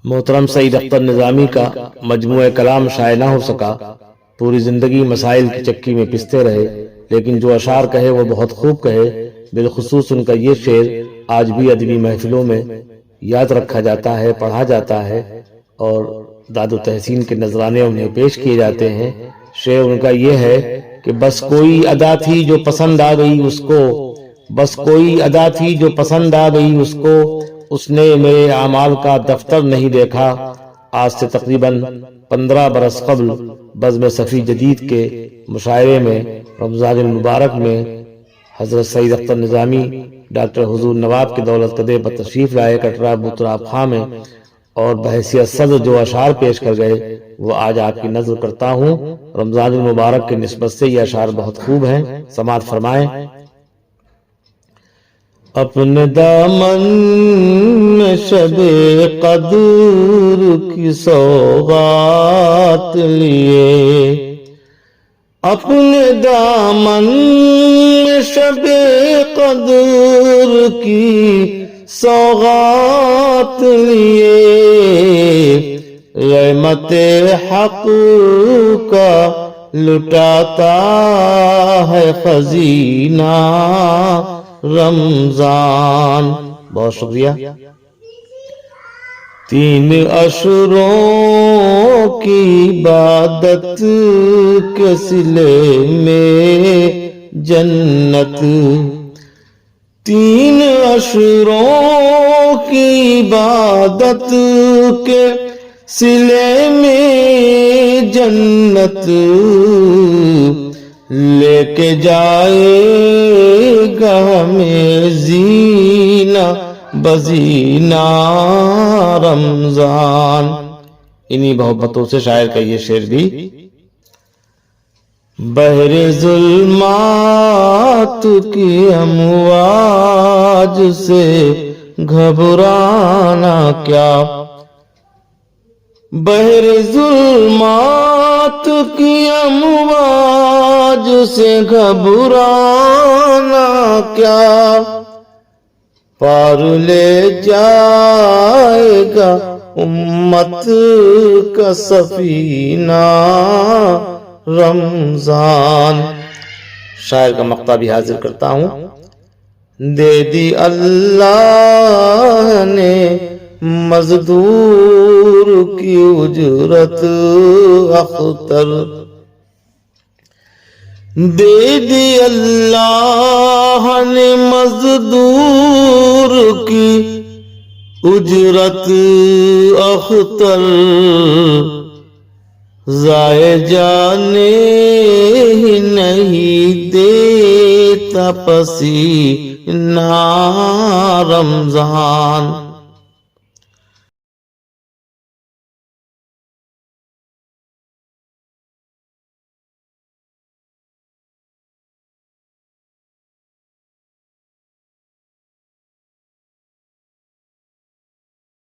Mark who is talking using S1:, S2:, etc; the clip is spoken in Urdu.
S1: محترم سعید اختر نظامی کا مجموعہ کلام شائع نہ ہو سکا، پوری زندگی مسائل کی چکی میں پستے رہے، لیکن جو اشعار کہے وہ بہت خوب کہے۔ بالخصوص ان کا یہ شعر آج بھی ادبی محفلوں میں یاد رکھا جاتا ہے، پڑھا جاتا ہے اور داد و تحسین کے نذرانے انہیں پیش کیے جاتے ہیں۔ شعر ان کا یہ ہے کہ بس کوئی ادا تھی جو پسند آ گئی اس کو، بس کوئی ادا تھی جو پسند آ گئی اس کو، اس نے میرے اعمال کا دفتر نہیں دیکھا۔ آج سے تقریباً 15 برس قبل بزم صفی جدید کے مشاعرے میں رمضان المبارک میں حضرت سعید اختر نظامی ڈاکٹر حضور نواب کے دولت کدے پر تشریف لائے کٹرا بوتراب خاں میں، اور بحیثیت صدر جو اشعار پیش کر گئے وہ آج آپ کی نظر کرتا ہوں۔ رمضان المبارک کی نسبت سے یہ اشعار بہت خوب ہیں، سماعت فرمائیں۔ اپنے دامن میں شب قدر کی سوغات لیے، اپنے دامن میں شب قدر کی سوغات لیے، رحمت حق کا لٹاتا ہے خزینہ رمضان۔ بہت شکریہ۔ 3 اشروں کی عبادت کے صلے میں جنت، 3 اشروں کی عبادت کے صلے میں جنت، لے کے جائے گا ہمیں زینہ بزینہ رمضان۔ انہی محبتوں سے شاعر کا یہ شعر بھی۔ بحر ظلمات کی امواج سے گھبرانا کیا، بحر ظلمات کی امواج سے گھبرانا کیا، پار لے جائے گا امت کا سفینہ رمضان۔ شاعر کا مقطع بھی حاضر کرتا ہوں۔ دے دی اللہ نے مزدور کی اجرت اختر، دے دی اللہ نے مزدور کی اجرت اختر، ضائع جانے ہی نہیں دیتا پسینہ رمضان۔